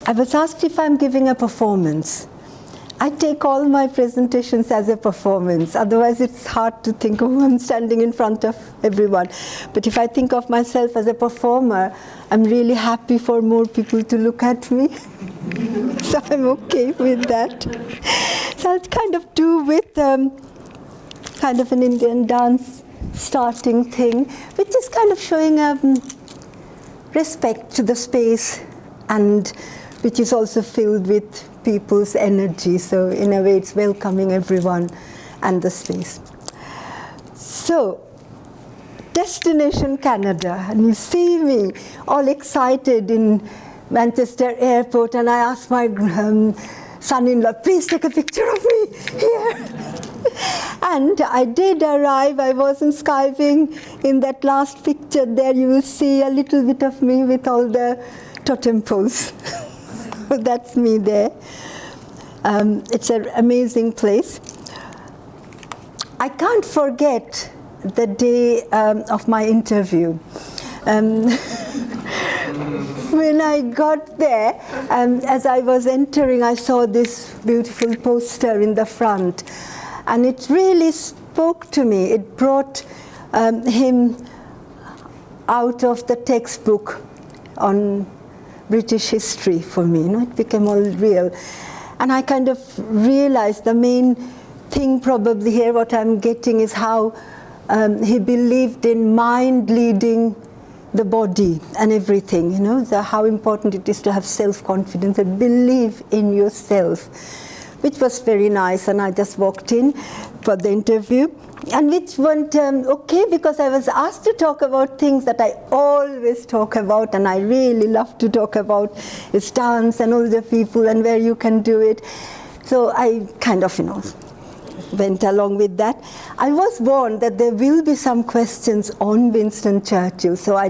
I was asked if I'm giving a performance. I take all my presentations as a performance. Otherwise, it's hard to think, oh, I'm standing in front of everyone. But if I think of myself as a performer, I'm really happy for more people to look at me. So I'm okay with that. So I'll kind of do with kind of an Indian dance starting thing, which is kind of showing respect to the space, and which is also filled with people's energy. So in a way, it's welcoming everyone and the space. So, destination Canada, and you see me all excited in Manchester airport, and I asked my son-in-law, please take a picture of me here. And I did arrive. I wasn't Skyping. In that last picture there, you will see a little bit of me with all the totem poles. That's me there. It's an amazing place. I can't forget the day of my interview. When I got there, as I was entering, I saw this beautiful poster in the front, and it really spoke to me. It brought him out of the textbook on British history for me. It became all real. And I kind of realized the main thing probably here, what I'm getting, is how he believed in mind leading the body and everything, how important it is to have self-confidence and believe in yourself, which was very nice. And I just walked in for the interview, and which went okay, because I was asked to talk about things that I always talk about, and I really love to talk about, is dance and older people and where you can do it. So I kind of, went along with that. I was warned that there will be some questions on Winston Churchill, so I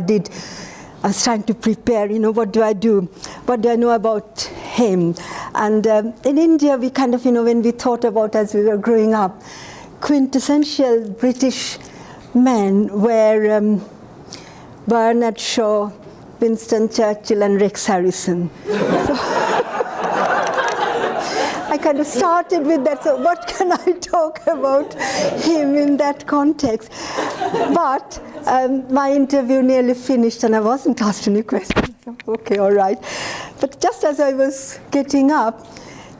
was trying to prepare, what do I do? What do I know about him? And in India, we kind of, when we thought about as we were growing up, quintessential British men were Bernard Shaw, Winston Churchill, and Rex Harrison. I kind of started with that, so what can I talk about him in that context? But my interview nearly finished and I wasn't asked any questions. Okay, all right. But just as I was getting up,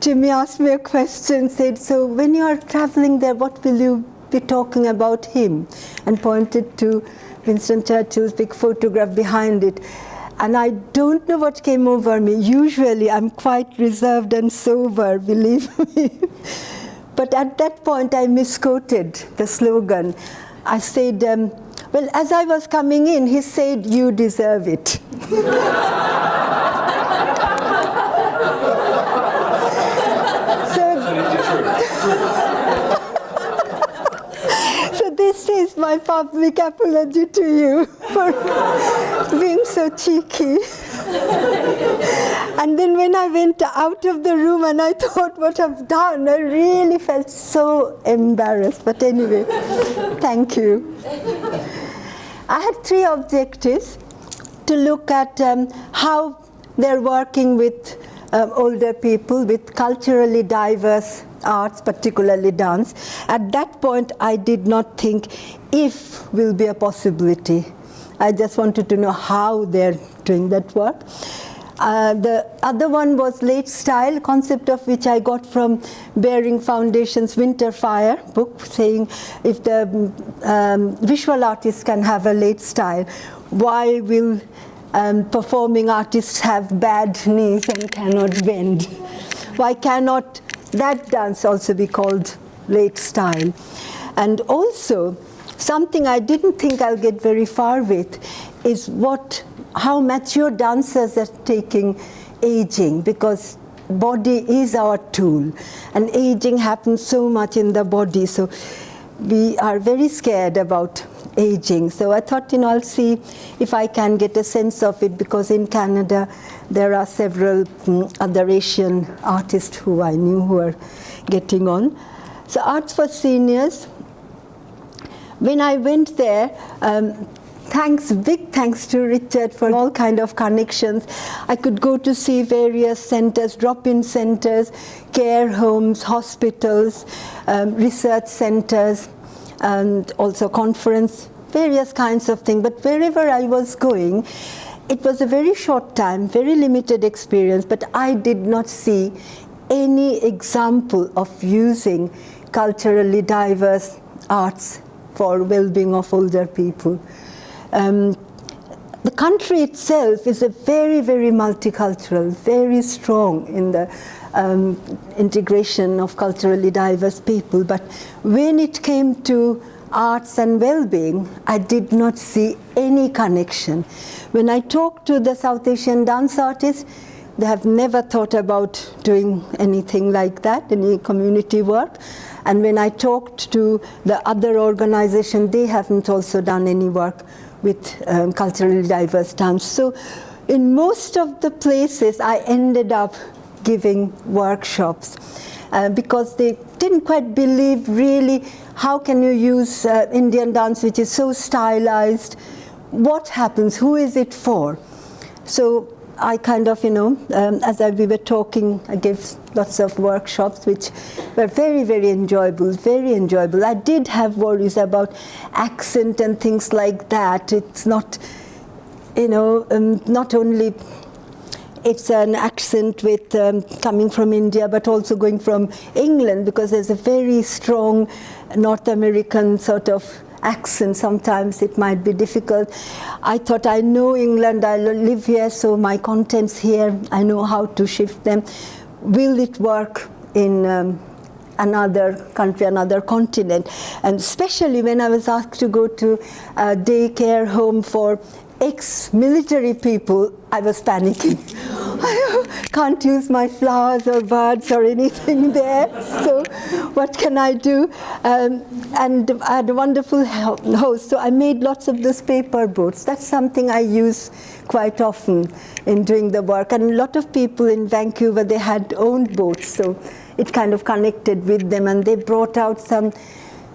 Jimmy asked me a question, said, so when you are traveling there, what will you be talking about him? And pointed to Winston Churchill's big photograph behind it. And I don't know what came over me. Usually I'm quite reserved and sober, believe me. But at that point I misquoted the slogan. I said, well, as I was coming in, he said, you deserve it. So this is my public apology to you for being so cheeky. And then when I went out of the room and I thought what I've done, I really felt so embarrassed. But anyway, thank you. I had 3 objectives: to look at how they're working with older people, with culturally diverse arts, particularly dance. At that point, I did not think if will be a possibility. I just wanted to know how they're doing that work. The other one was late style, concept of which I got from Bearing Foundation's Winter Fire book, saying if the visual artists can have a late style, why will performing artists have bad knees and cannot bend? Why cannot that dance also be called late style? And also, something I didn't think I'll get very far with is how mature dancers are taking aging, because body is our tool, and aging happens so much in the body. So we are very scared about aging. So I thought, I'll see if I can get a sense of it, because in Canada there are several other Asian artists who I knew who are getting on. So Arts for Seniors, when I went there, big thanks to Richard for all kind of connections. I could go to see various centers, drop-in centers, care homes, hospitals, research centers, and also conference, various kinds of things. But wherever I was going, it was a very short time, very limited experience, but I did not see any example of using culturally diverse arts for well-being of older people. The country itself is a very, very multicultural, very strong in the integration of culturally diverse people. But when it came to arts and well-being, I did not see any connection. When I talked to the South Asian dance artists, they have never thought about doing anything like that, any community work. And when I talked to the other organization, they haven't also done any work with culturally diverse dance. So in most of the places, I ended up giving workshops because they didn't quite believe really how can you use Indian dance, which is so stylized. What happens? Who is it for? So I kind of, as we were talking, I gave lots of workshops which were very, very enjoyable, very enjoyable. I did have worries about accent and things like that. It's not, not only it's an accent with coming from India, but also going from England, because there's a very strong North American sort of accent. Sometimes it might be difficult. I thought, I know England, I live here, so my contents here, I know how to shift them. Will it work in another country, another continent? And especially when I was asked to go to a daycare home for ex-military people, I was panicking. I can't use my flowers or birds or anything there, so what can I do? And I had a wonderful host, so I made lots of those paper boats. That's something I use quite often in doing the work. And a lot of people in Vancouver, they had owned boats, so it kind of connected with them, and they brought out some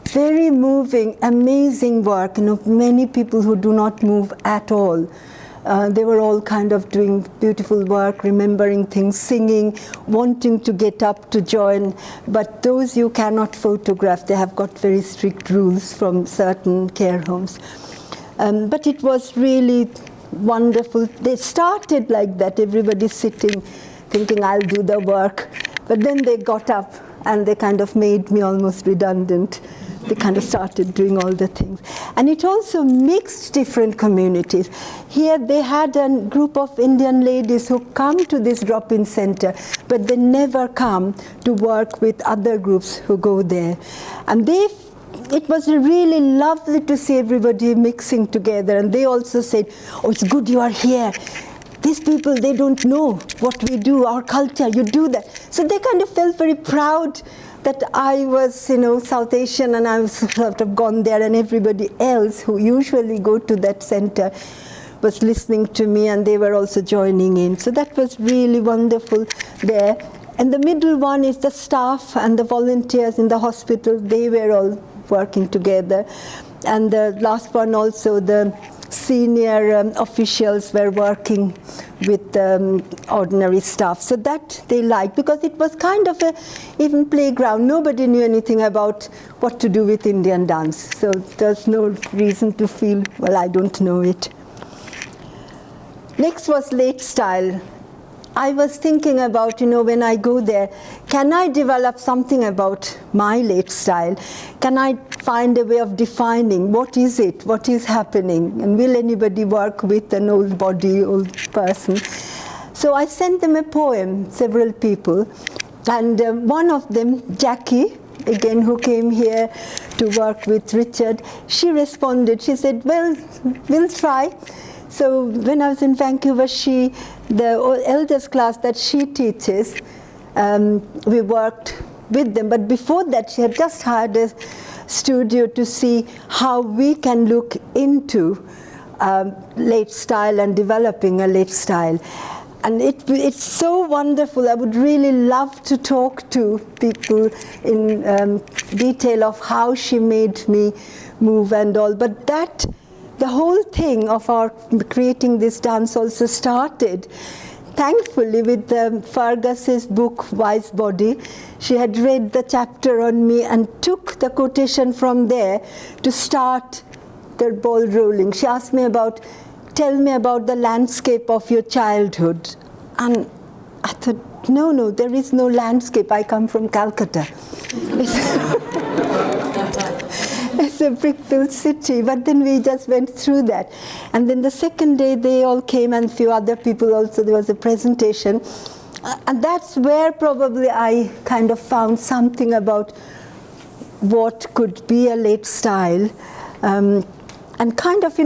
very moving, amazing work. Many people who do not move at all. They were all kind of doing beautiful work, remembering things, singing, wanting to get up to join. But those you cannot photograph. They have got very strict rules from certain care homes. But it was really wonderful. They started like that, everybody sitting, thinking I'll do the work. But then they got up and they kind of made me almost redundant. They kind of started doing all the things. And it also mixed different communities. Here they had a group of Indian ladies who come to this drop-in center, but they never come to work with other groups who go there. And it was really lovely to see everybody mixing together. And they also said, oh, it's good you are here. These people, they don't know what we do, our culture, you do that. So they kind of felt very proud that I was, South Asian, and I was sort of gone there, and everybody else who usually go to that center was listening to me, and they were also joining in. So that was really wonderful there. And the middle one is the staff and the volunteers in the hospital. They were all working together. And the last one also, the senior officials were working with ordinary staff. So that they liked, because it was kind of a even playground. Nobody knew anything about what to do with Indian dance. So there's no reason to feel, well, I don't know it. Next was late style. I was thinking about, when I go there, can I develop something about my late style? Can I find a way of defining what is it, what is happening, and will anybody work with an old body, old person? So I sent them a poem, several people, and one of them, Jackie, again, who came here to work with Richard, she responded. She said, well, we'll try. So when I was in Vancouver, the elders class that she teaches, we worked with them. But before that, she had just hired a studio to see how we can look into late style and developing a late style. And it's so wonderful. I would really love to talk to people in detail of how she made me move and all. But that the whole thing of our creating this dance also started, thankfully, with Fergus's book, Wise Body. She had read the chapter on me and took the quotation from there to start the ball rolling. She asked me tell me about the landscape of your childhood. And I thought, no, there is no landscape. I come from Calcutta. It's a brick-built city. But then we just went through that. And then the second day, they all came, and a few other people also. There was a presentation. And that's where probably I kind of found something about what could be a late style. And kind of,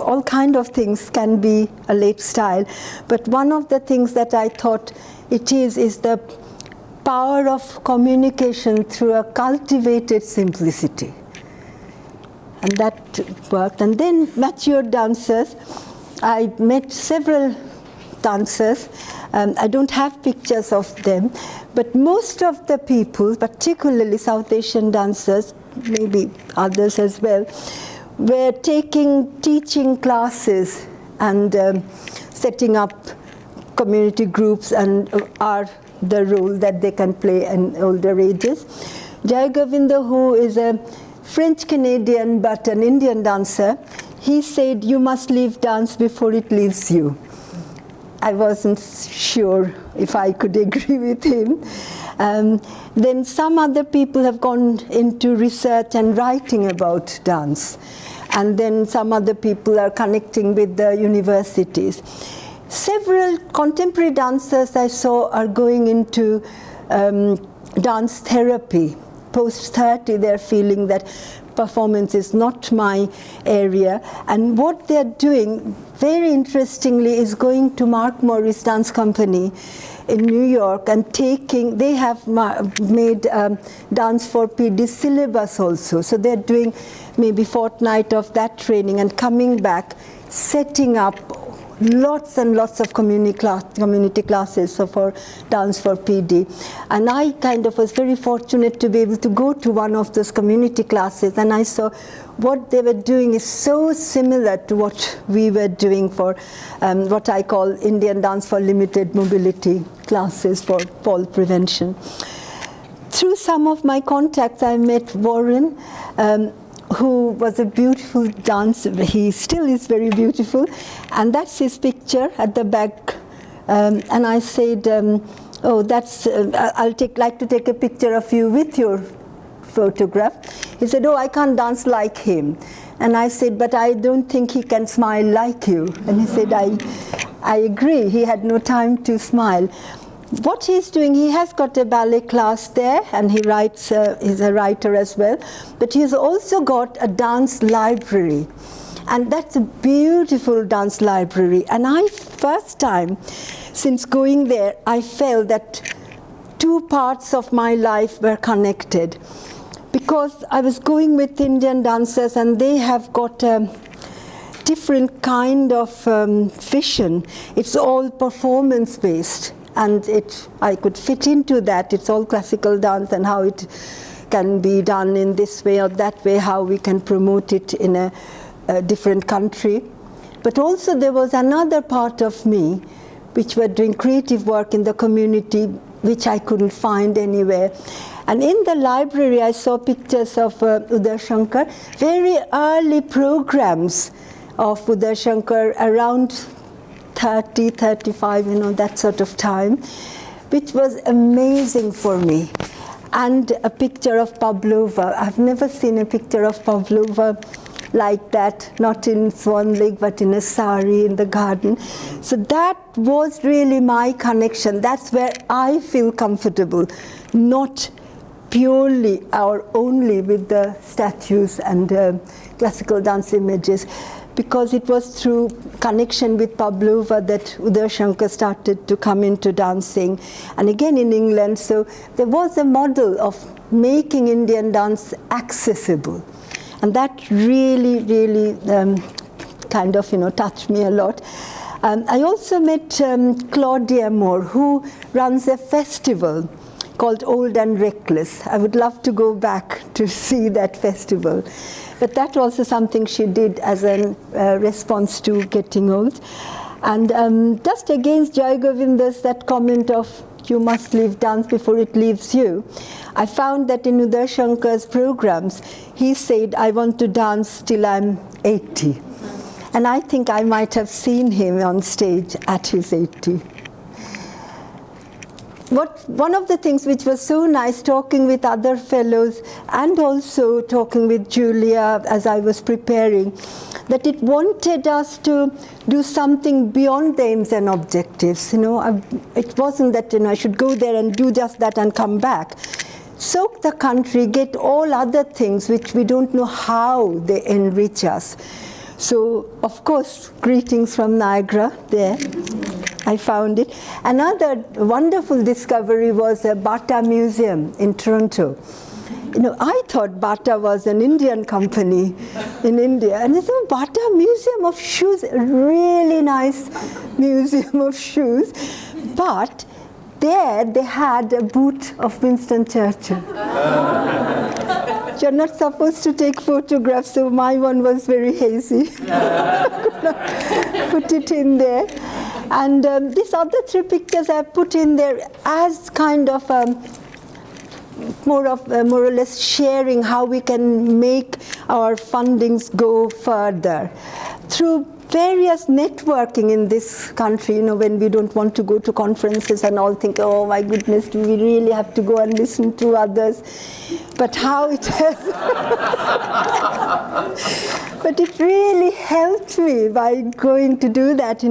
all kind of things can be a late style. But one of the things that I thought it is the power of communication through a cultivated simplicity. And that worked. And then mature dancers. I met several dancers. I don't have pictures of them. But most of the people, particularly South Asian dancers, maybe others as well, were teaching classes and setting up community groups and are the role that they can play in older ages. Jai Govinda, who is a French-Canadian but an Indian dancer, he said, you must leave dance before it leaves you. I wasn't sure if I could agree with him. Then some other people have gone into research and writing about dance. And then some other people are connecting with the universities. Several contemporary dancers I saw are going into dance therapy. Post-30, they're feeling that performance is not my area. And what they're doing, very interestingly, is going to Mark Morris Dance Company in New York and they have made Dance for PD syllabus also. So they're doing maybe fortnight of that training and coming back, setting up lots and lots of community classes for Dance for PD. And I kind of was very fortunate to be able to go to one of those community classes, and I saw what they were doing is so similar to what we were doing for what I call Indian Dance for Limited Mobility classes for fall prevention. Through some of my contacts, I met Warren, who was a beautiful dancer. He still is very beautiful. And that's his picture at the back. And I said, oh, that's, like to take a picture of you with your photograph. He said, oh, I can't dance like him. And I said, but I don't think he can smile like you. And he said, I agree. He had no time to smile. What he's doing, he has got a ballet class there, and he writes, he's a writer as well, but he's also got a dance library. And that's a beautiful dance library. And first time since going there, I felt that two parts of my life were connected. Because I was going with Indian dancers, and they have got a different kind of vision. It's all performance-based. And I could fit into that. It's all classical dance and how it can be done in this way or that way, how we can promote it in a different country. But also there was another part of me which were doing creative work in the community, which I couldn't find anywhere. And in the library, I saw pictures of Uday Shankar, very early programs of Uday Shankar around 30, 35, that sort of time, which was amazing for me. And a picture of Pavlova. I've never seen a picture of Pavlova like that, not in Swan Lake, but in a sari in the garden. So that was really my connection. That's where I feel comfortable, not purely or only with the statues and classical dance images. Because it was through connection with Pavlova that Uday Shankar started to come into dancing. And again in England, so there was a model of making Indian dance accessible. And that really, really kind of, touched me a lot. I also met Claudia Moore, who runs a festival called Old and Reckless. I would love to go back to see that festival. But that's also something she did as a response to getting old. And just against Jai Govinda's that comment of you must leave dance before it leaves you, I found that in Uday Shankar's programs, he said, I want to dance till I'm 80. And I think I might have seen him on stage at his 80. One of the things which was so nice talking with other fellows and also talking with Julia as I was preparing, that it wanted us to do something beyond the aims and objectives. It wasn't that I should go there and do just that and come back. Soak the country, get all other things which we don't know how they enrich us. So, of course, greetings from Niagara there. I found it. Another wonderful discovery was a Bata Museum in Toronto. I thought Bata was an Indian company in India. And it's a Bata Museum of Shoes, a really nice museum of shoes. But there they had a boot of Winston Churchill. You're not supposed to take photographs, so my one was very hazy. I could not put it in there. And these other 3 pictures I put in there as kind of more or less sharing how we can make our fundings go further through various networking in this country. When we don't want to go to conferences and all think, oh my goodness, do we really have to go and listen to others? But how it has, but it really helped me by going to do that.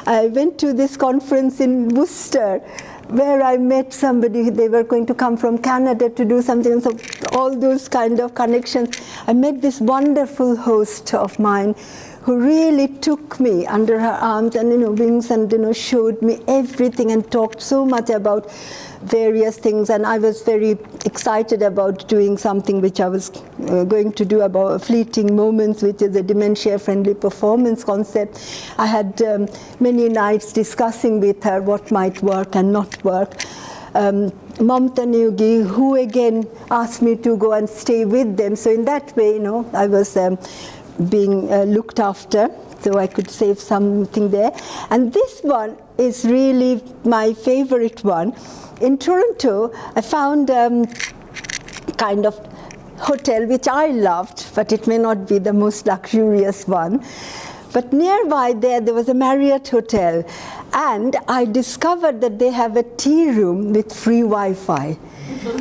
I went to this conference in Worcester where I met somebody. They were going to come from Canada to do something, so all those kind of connections. I met this wonderful host of mine who really took me under her arms and wings and showed me everything and talked so much about various things. And I was very excited about doing something which I was going to do about fleeting moments, which is a dementia-friendly performance concept. I had many nights discussing with her what might work and not work. Mamta Nyugi, who again asked me to go and stay with them. So in that way, I was being looked after, so I could save something there. And this one is really my favorite one. In Toronto, I found kind of hotel which I loved, but it may not be the most luxurious one. But nearby there was a Marriott hotel, and I discovered that they have a tea room with free Wi-Fi.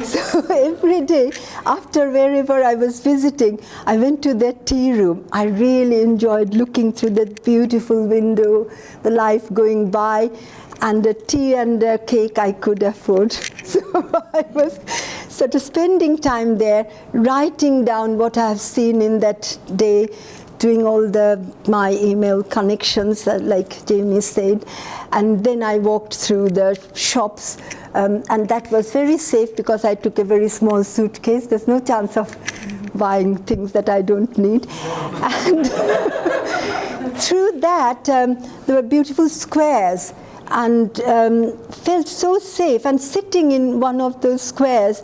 So every day, after wherever I was visiting, I went to that tea room. I really enjoyed looking through that beautiful window, the life going by, and the tea and the cake I could afford. So I was sort of spending time there, writing down what I have seen in that day, doing all my email connections, like Jamie said. And then I walked through the shops, and that was very safe because I took a very small suitcase. There's no chance of buying things that I don't need. And through that, there were beautiful squares, and felt so safe. And sitting in one of those squares,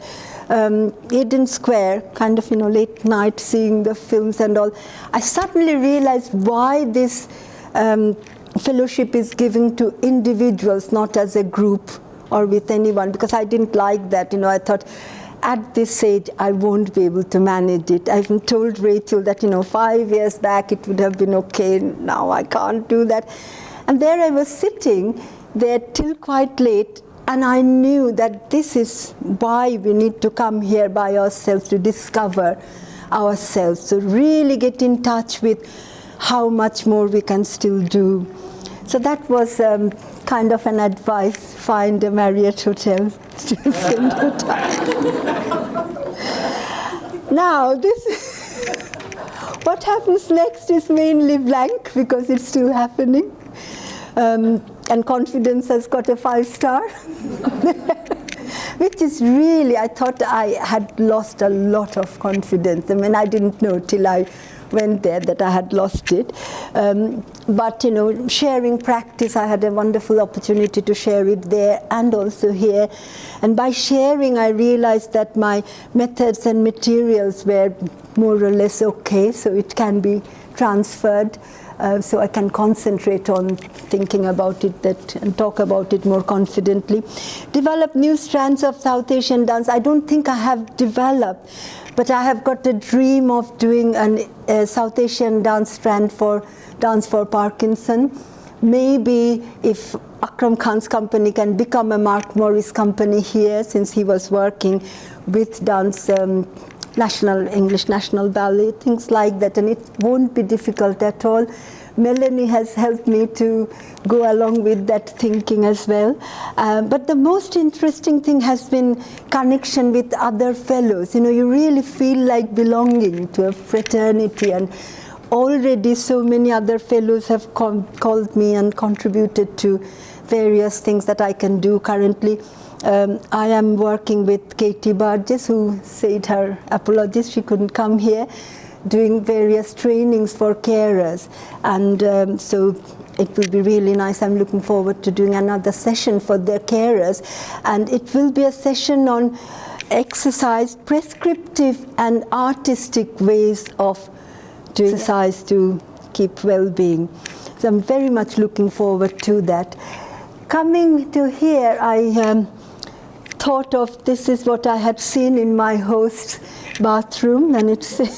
Eden Square, kind of, late night seeing the films and all, I suddenly realized why this fellowship is given to individuals, not as a group or with anyone, because I didn't like that. I thought, at this age, I won't be able to manage it. I've told Rachel that, 5 years back it would have been okay. Now I can't do that. And there I was sitting there till quite late, and I knew that this is why we need to come here by ourselves, to discover ourselves, to really get in touch with how much more we can still do. So that was kind of an advice: find a Marriott hotel to spend your time. Now, what happens next is mainly blank because it's still happening. And confidence has got a 5-star, which is really, I thought I had lost a lot of confidence. I mean, I didn't know till I went there that I had lost it. But sharing practice, I had a wonderful opportunity to share it there and also here. And by sharing, I realized that my methods and materials were more or less okay, so it can be transferred. So I can concentrate on thinking about it and talk about it more confidently. Develop new strands of South Asian dance. I don't think I have developed, but I have got a dream of doing a South Asian dance strand for Dance for Parkinson. Maybe if Akram Khan's company can become a Mark Morris company here, since he was working with dance, English National Ballet, things like that, and it won't be difficult at all. Melanie has helped me to go along with that thinking as well. But the most interesting thing has been connection with other fellows. You really feel like belonging to a fraternity, and already so many other fellows have called me and contributed to various things that I can do currently. I am working with Katie Burgess, who said her apologies, she couldn't come here, doing various trainings for carers. And so it will be really nice. I'm looking forward to doing another session for their carers. And it will be a session on exercise, prescriptive and artistic ways of doing exercise to keep well-being. So I'm very much looking forward to that. Coming to here, I thought of this is what I had seen in my host's bathroom, and it said,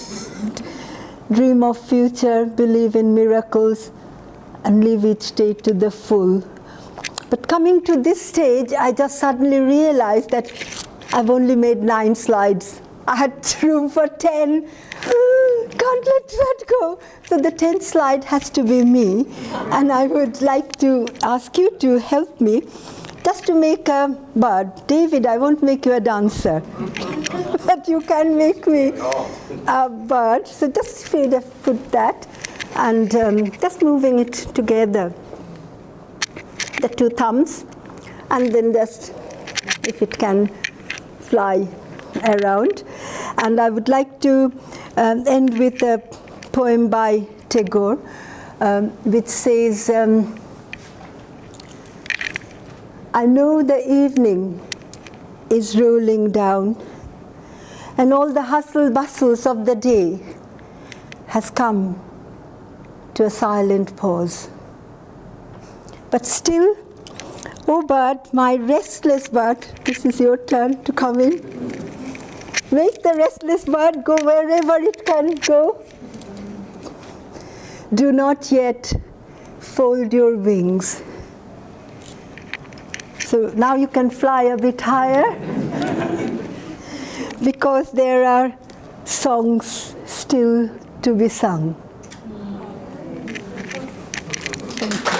dream of future, believe in miracles, and live each day to the full. But coming to this stage, I just suddenly realized that I've only made 9 slides. I had room for 10. Can't let that go. So the 10th slide has to be me, and I would like to ask you to help me just to make a bird. David, I won't make you a dancer, but you can make me a bird. So just put that, and just moving it together, the 2 thumbs, and then just, if it can fly around. And I would like to end with a poem by Tagore, which says, I know the evening is rolling down, and all the hustle bustles of the day has come to a silent pause. But still, oh bird, my restless bird, this is your turn to come in. Make the restless bird go wherever it can go. Do not yet fold your wings. So now you can fly a bit higher, because there are songs still to be sung. Thank you.